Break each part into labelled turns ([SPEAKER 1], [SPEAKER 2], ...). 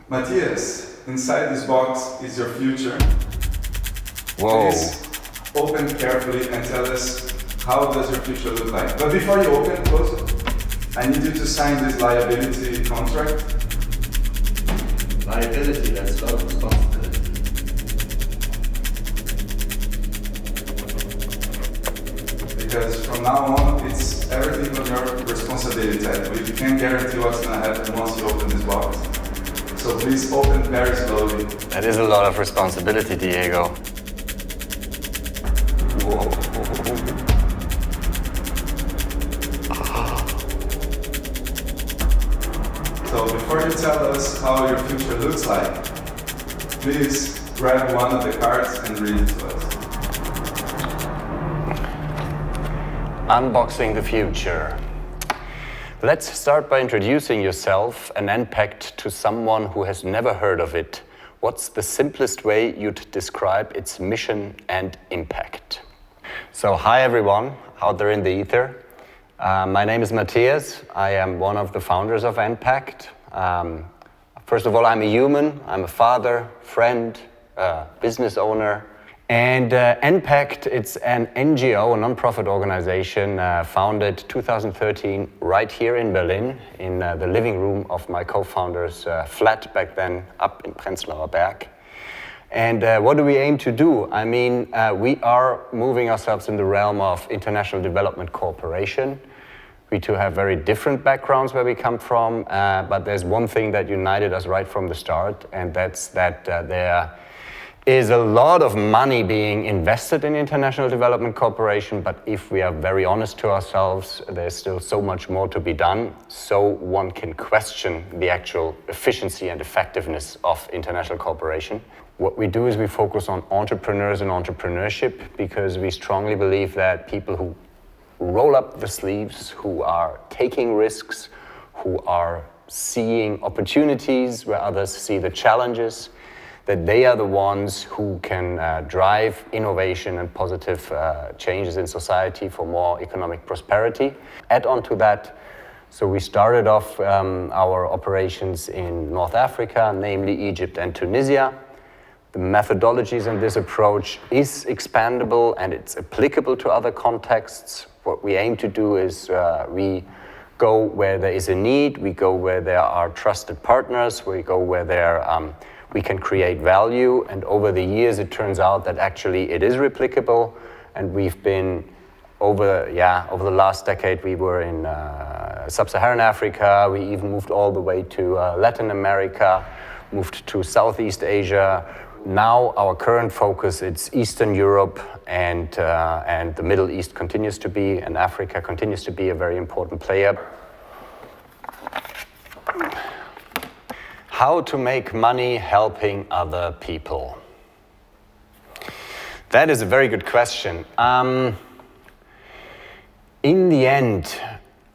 [SPEAKER 1] Matthias, inside this box is your future.
[SPEAKER 2] Whoa.
[SPEAKER 1] Please open carefully and tell us how does your future look like. But before you open, close it. I need you to sign this liability contract.
[SPEAKER 3] Liability, that's not responsibility.
[SPEAKER 1] Because from now on, it's everything on your responsibility. We can't guarantee what's going to happen once you open this box. So please open very slowly.
[SPEAKER 2] That is a lot of responsibility, Diego. Whoa.
[SPEAKER 1] So before you tell us how your future looks like, please grab one of the cards and read it to us.
[SPEAKER 2] Unboxing the future. Let's start by introducing yourself and Enpact to someone who has never heard of it. What's the simplest way you'd describe its mission and impact? So, hi everyone out there in the ether. My name is Matthias. I am one of the founders of Enpact. First of all, I'm a human. I'm a father, friend, business owner. And Enpact, it's an NGO, a non-profit organization founded 2013 right here in Berlin in the living room of my co-founder's flat back then up in Prenzlauer Berg. And what do we aim to do? I mean, we are moving ourselves in the realm of international development cooperation. We two have very different backgrounds where we come from, but there's one thing that united us right from the start, and that's that there is a lot of money being invested in international development cooperation, but if we are very honest to ourselves, there's still so much more to be done, so one can question the actual efficiency and effectiveness of international cooperation. What we do is we focus on entrepreneurs and entrepreneurship because we strongly believe that people who roll up the sleeves, who are taking risks, who are seeing opportunities where others see the challenges, that they are the ones who can drive innovation and positive changes in society for more economic prosperity. Add on to that, so we started off our operations in North Africa, namely Egypt and Tunisia. The methodologies in this approach is expandable and it's applicable to other contexts. What we aim to do is we go where there is a need, we go where there are trusted partners, we go where we can create value, and over the years it turns out that actually it is replicable, and we've been over the last decade we were in sub-Saharan Africa, we even moved all the way to Latin America, moved to Southeast Asia. Now our current focus, it's Eastern Europe and the Middle East continues to be, and Africa continues to be a very important player. How to make money helping other people? That is a very good question. In the end,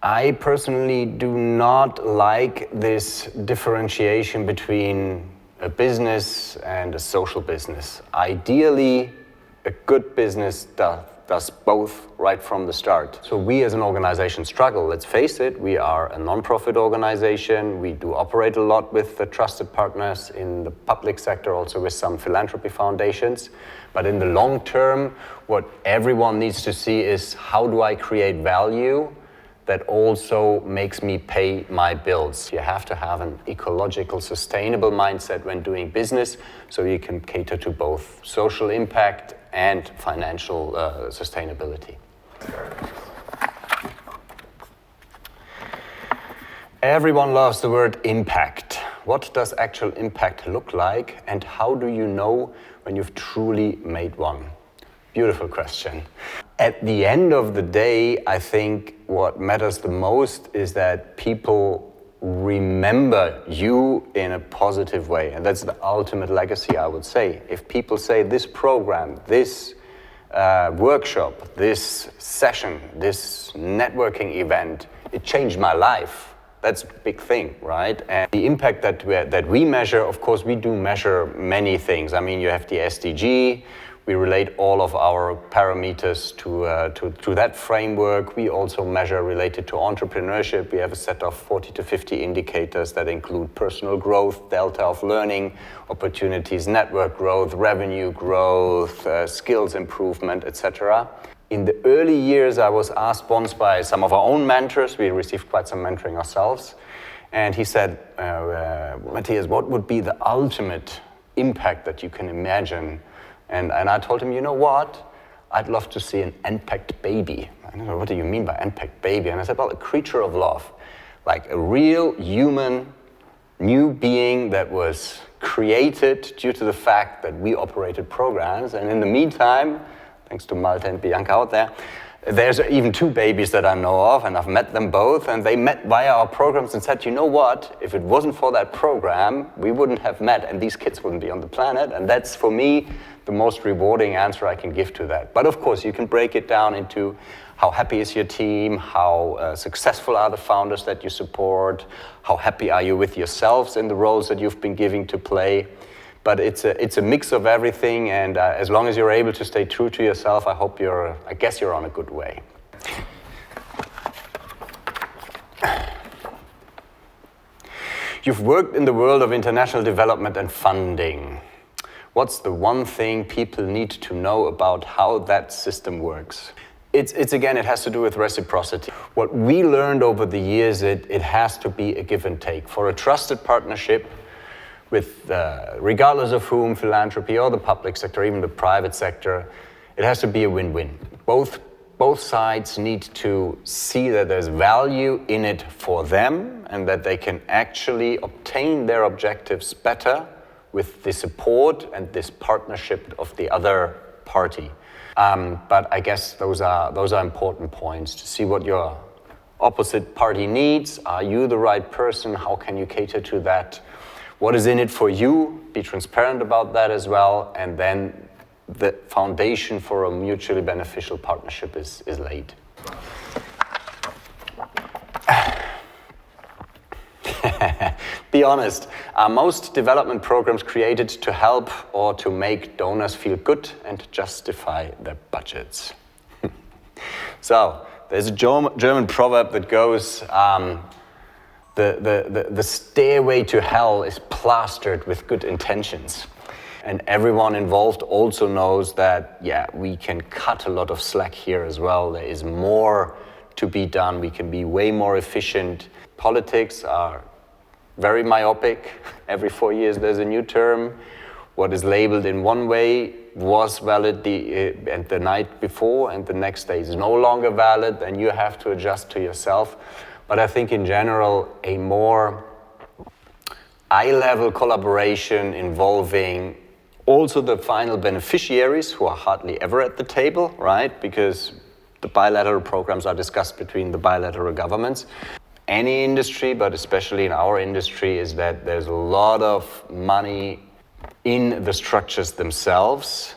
[SPEAKER 2] I personally do not like this differentiation between a business and a social business. Ideally, a good business does both right from the start. So we as an organization struggle. Let's face it, we are a non-profit organization. We do operate a lot with the trusted partners in the public sector, also with some philanthropy foundations. But in the long term, what everyone needs to see is how do I create value that also makes me pay my bills. You have to have an ecological, sustainable mindset when doing business so you can cater to both social impact and financial sustainability. Everyone loves the word impact. What does actual impact look like, and how do you know when you've truly made one? Beautiful question. At the end of the day, I think what matters the most is that people remember you in a positive way. And that's the ultimate legacy, I would say. If people say this program, this workshop, this session, this networking event, it changed my life. That's a big thing, right? And the impact that we measure, of course, we do measure many things. I mean, you have the SDG, We relate all of our parameters to that framework. We also measure related to entrepreneurship. We have a set of 40 to 50 indicators that include personal growth, delta of learning, opportunities, network growth, revenue growth, skills improvement, etc. In the early years, I was asked once by some of our own mentors, we received quite some mentoring ourselves, and he said, Matthias, what would be the ultimate impact that you can imagine? And I told him, you know what? I'd love to see an Enpact baby. I don't know, what do you mean by Enpact baby? And I said, well, a creature of love, like a real human new being that was created due to the fact that we operated programs. And in the meantime, thanks to Malte and Bianca out there, there's even 2 babies that I know of, and I've met them both, and they met via our programs and said, you know what, if it wasn't for that program, we wouldn't have met, and these kids wouldn't be on the planet, and that's, for me, the most rewarding answer I can give to that. But of course, you can break it down into how happy is your team, how successful are the founders that you support, how happy are you with yourselves in the roles that you've been given to play. But it's a mix of everything, and as long as you're able to stay true to yourself, I guess you're on a good way. You've worked in the world of international development and funding. What's the one thing people need to know about how that system works? It's again, it has to do with reciprocity. What we learned over the years, it has to be a give and take. For a trusted partnership, with regardless of whom, philanthropy or the public sector, even the private sector, it has to be a win-win. Both sides need to see that there's value in it for them and that they can actually obtain their objectives better with the support and this partnership of the other party. But I guess those are important points to see what your opposite party needs. Are you the right person? How can you cater to that? What is in it for you? Be transparent about that as well, and then the foundation for a mutually beneficial partnership is laid. Be honest, are most development programs created to help or to make donors feel good and justify their budgets? So, there's a German proverb that goes, the stairway to hell is plastered with good intentions. And everyone involved also knows that, yeah, we can cut a lot of slack here as well. There is more to be done. We can be way more efficient. Politics are very myopic. Every 4 years there's a new term. What is labeled in one way was valid the night before, and the next day is no longer valid, and you have to adjust to yourself. But I think in general, a more eye-level collaboration involving also the final beneficiaries who are hardly ever at the table, right? Because the bilateral programs are discussed between the bilateral governments. Any industry, but especially in our industry, is that there's a lot of money in the structures themselves,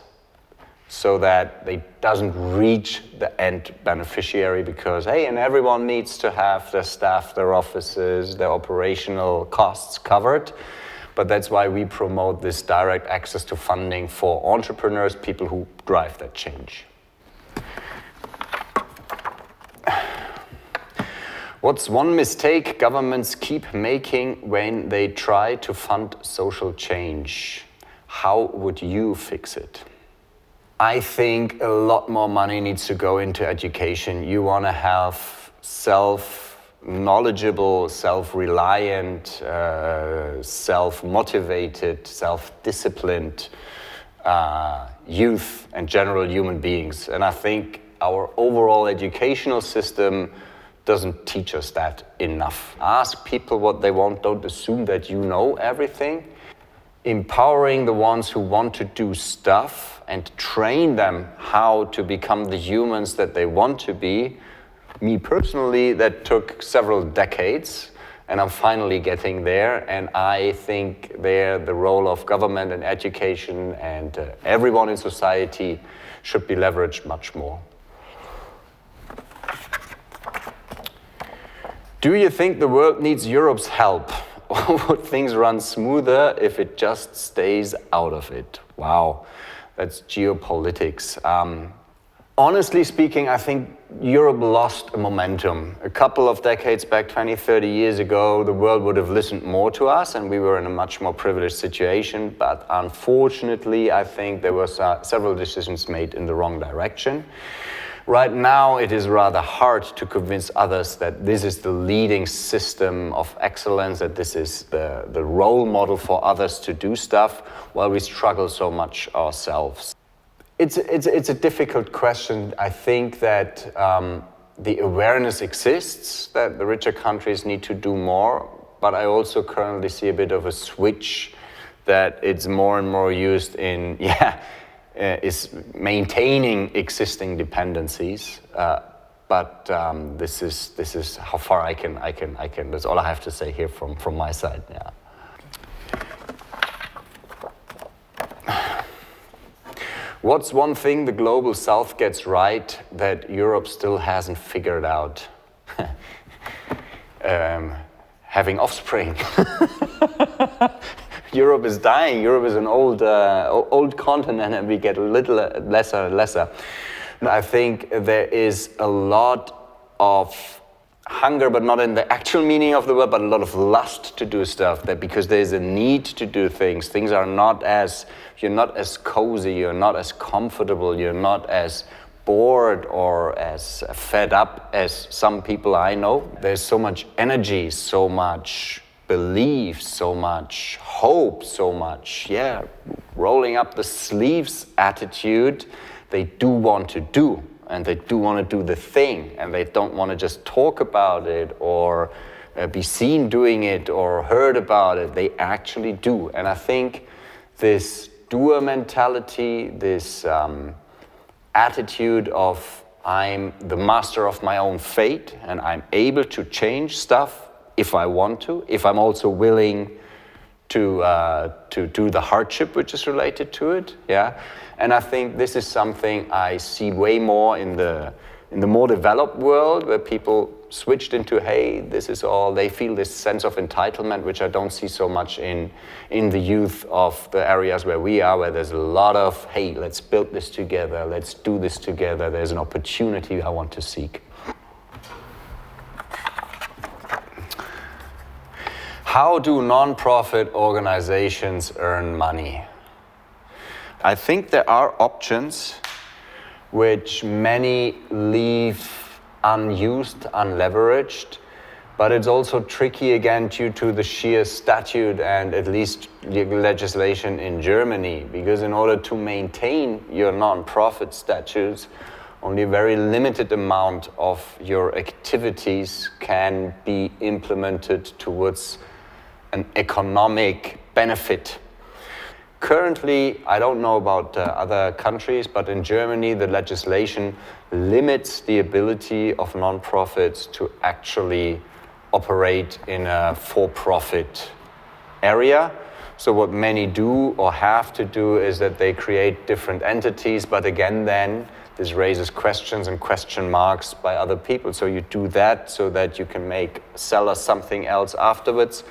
[SPEAKER 2] so that it doesn't reach the end beneficiary because, hey, and everyone needs to have their staff, their offices, their operational costs covered. But that's why we promote this direct access to funding for entrepreneurs, people who drive that change. What's one mistake governments keep making when they try to fund social change? How would you fix it? I think a lot more money needs to go into education. You want to have self-knowledgeable, self-reliant, self-motivated, self-disciplined youth and general human beings. And I think our overall educational system doesn't teach us that enough. Ask people what they want, don't assume that you know everything. Empowering the ones who want to do stuff and train them how to become the humans that they want to be. Me personally, that took several decades, and I'm finally getting there, and I think there the role of government and education and everyone in society should be leveraged much more. Do you think the world needs Europe's help? Or would things run smoother if it just stays out of it? Wow, That's geopolitics. Honestly speaking, I think Europe lost a momentum. A couple of decades back, 20, 30 years ago, the world would have listened more to us and we were in a much more privileged situation. But unfortunately, I think there were several decisions made in the wrong direction. Right now, it is rather hard to convince others that this is the leading system of excellence, that this is the role model for others to do stuff, while we struggle so much ourselves. It's a difficult question. I think that the awareness exists that the richer countries need to do more, but I also currently see a bit of a switch that it's more and more used in, is maintaining existing dependencies. But this is how far I can. That's all I have to say here from my side. Yeah. What's one thing the global South gets right that Europe still hasn't figured out? Having offspring. Europe is dying. Europe is an old continent, and we get a little lesser and lesser. I think there is a lot of hunger, but not in the actual meaning of the word, but a lot of lust to do stuff, that because there's a need to do things. Things are not as, you're not as cozy, you're not as comfortable, you're not as bored or as fed up as some people I know. There's so much energy, so much belief, so much hope, so much, rolling up the sleeves attitude. They do want to do. And they do want to do the thing, and they don't want to just talk about it or be seen doing it or heard about it. They actually do. And I think this doer mentality, this attitude of I'm the master of my own fate and I'm able to change stuff if I want to, if I'm also willing to do the hardship which is related to it, And I think this is something I see way more in the more developed world, where people switched into, hey, this is all, they feel this sense of entitlement, which I don't see so much in the youth of the areas where we are, where there's a lot of, hey, let's build this together, let's do this together, there's an opportunity I want to seek. How do non-profit organizations earn money? I think there are options which many leave unused, unleveraged, but it's also tricky again due to the sheer statute and at least legislation in Germany, because in order to maintain your non-profit statutes, only a very limited amount of your activities can be implemented towards an economic benefit. Currently, I don't know about other countries, but in Germany, the legislation limits the ability of non-profits to actually operate in a for-profit area. So what many do or have to do is that they create different entities, but again then, this raises questions and question marks by other people. So you do that so that you can sell us something else afterwards.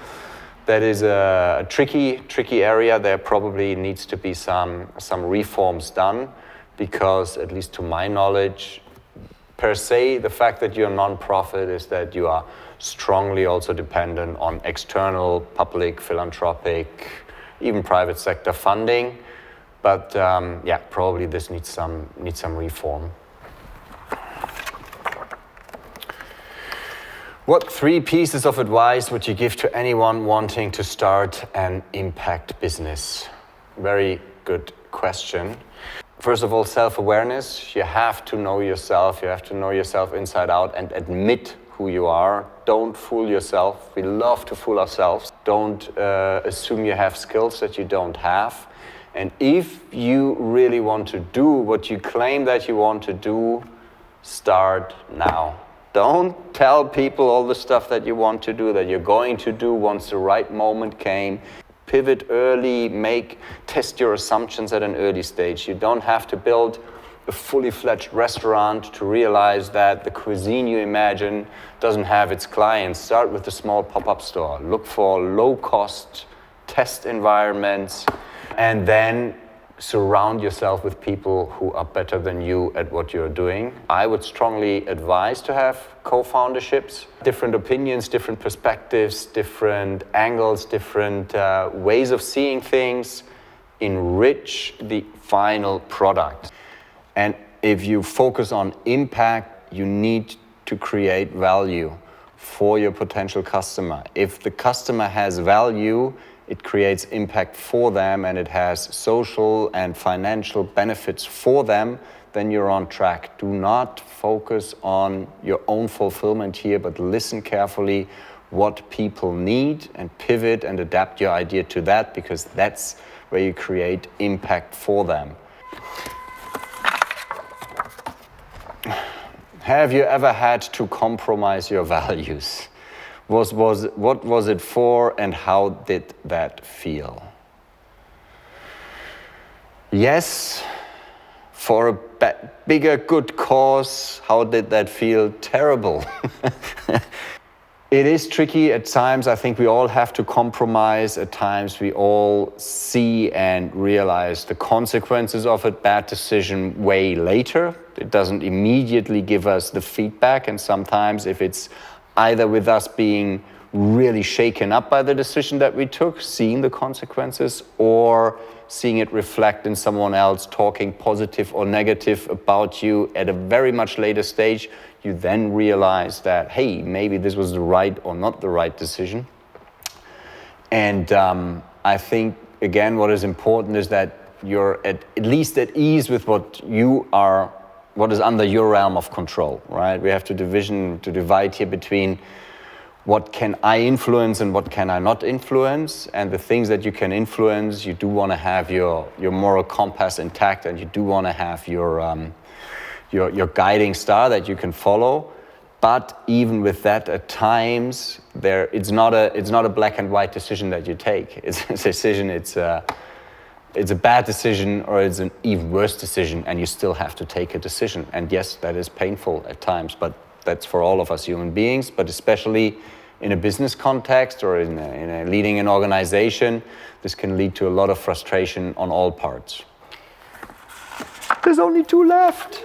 [SPEAKER 2] That is a tricky area. There probably needs to be some reforms done, because at least to my knowledge, per se, the fact that you're a non-profit is that you are strongly also dependent on external, public, philanthropic, even private sector funding. But probably this needs some reform. What 3 pieces of advice would you give to anyone wanting to start an impact business? Very good question. First of all, self-awareness. You have to know yourself. You have to know yourself inside out and admit who you are. Don't fool yourself. We love to fool ourselves. Don't assume you have skills that you don't have. And if you really want to do what you claim that you want to do, start now. Don't tell people all the stuff that you want to do, that you're going to do once the right moment came. Pivot early, test your assumptions at an early stage. You don't have to build a fully fledged restaurant to realize that the cuisine you imagine doesn't have its clients. Start with a small pop-up store. Look for low-cost test environments, and then surround yourself with people who are better than you at what you're doing. I would strongly advise to have co-founderships. Different opinions, different perspectives, different angles, different ways of seeing things enrich the final product. And if you focus on impact, you need to create value for your potential customer. If the customer has value, it creates impact for them and it has social and financial benefits for them, then you're on track. Do not focus on your own fulfillment here, but listen carefully what people need and pivot and adapt your idea to that, because that's where you create impact for them. Have you ever had to compromise your values? What was it for and how did that feel? Yes, for a bigger good cause, how did that feel? Terrible. It is tricky at times. I think we all have to compromise. At times we all see and realize the consequences of a bad decision way later. It doesn't immediately give us the feedback, and sometimes if it's either with us being really shaken up by the decision that we took, seeing the consequences, or seeing it reflect in someone else talking positive or negative about you at a very much later stage, you then realize that, hey, maybe this was the right or not the right decision. And I think, again, what is important is that you're at least at ease with what is under your realm of control, right? We have to divide here between what can I influence and what can I not influence. And the things that you can influence, you do want to have your moral compass intact, and you do want to have your guiding star that you can follow. But even with that, at times, it's not a black and white decision that you take. It's a decision, it's a bad decision, or it's an even worse decision, and you still have to take a decision. And yes, that is painful at times, but that's for all of us human beings, but especially in a business context or in leading an organization, this can lead to a lot of frustration on all parts. There's only 2 left.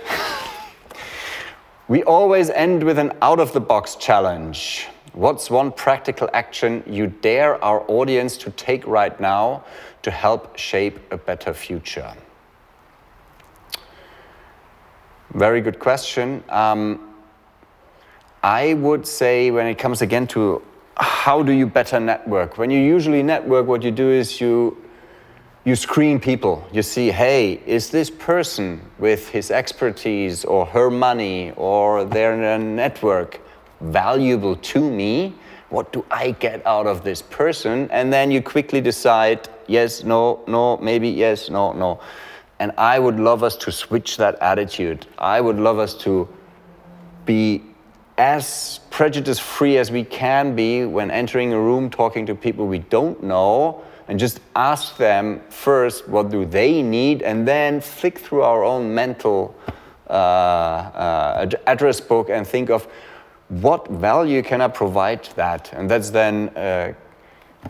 [SPEAKER 2] We always end with an out-of-the-box challenge. What's one practical action you dare our audience to take right now to help shape a better future? Very good question. I would say, when it comes again to how do you better network? When you usually network, what you do is you screen people. You see, hey, is this person with his expertise or her money or their network valuable to me? What do I get out of this person? And then you quickly decide, yes, no, maybe, yes, no. And I would love us to switch that attitude. I would love us to be as prejudice-free as we can be when entering a room, talking to people we don't know, and just ask them first, what do they need? And then flick through our own mental address book and think of, what value can I provide that? And that's then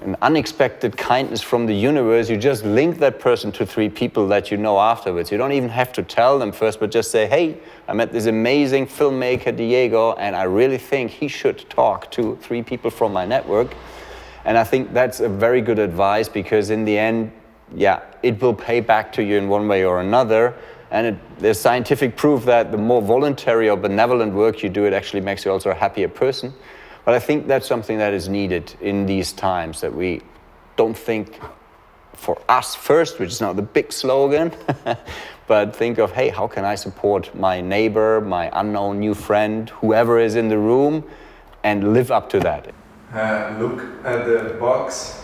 [SPEAKER 2] an unexpected kindness from the universe. You just link that person to 3 people that you know afterwards. You don't even have to tell them first, but just say, hey, I met this amazing filmmaker, Diego, and I really think he should talk to 3 people from my network. And I think that's a very good advice, because in the end, it will pay back to you in one way or another. And there's scientific proof that the more voluntary or benevolent work you do, it actually makes you also a happier person. But I think that's something that is needed in these times, that we don't think for us first, which is not the big slogan, but think of, hey, how can I support my neighbor, my unknown new friend, whoever is in the room, and live up to that.
[SPEAKER 1] Look at the box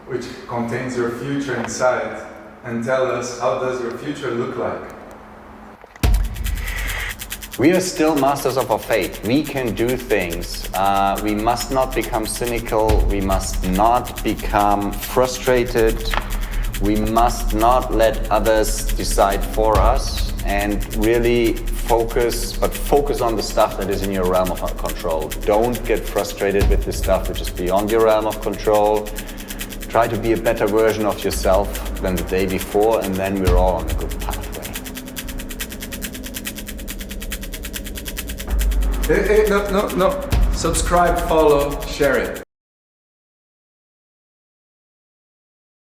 [SPEAKER 1] which contains your future inside and tell us, how does your future look like?
[SPEAKER 2] We are still masters of our fate. We can do things. We must not become cynical. We must not become frustrated. We must not let others decide for us, and really focus on the stuff that is in your realm of control. Don't get frustrated with the stuff which is beyond your realm of control. Try to be a better version of yourself than the day before, and then we're all on a good pathway.
[SPEAKER 4] Hey, no. Subscribe, follow, share it.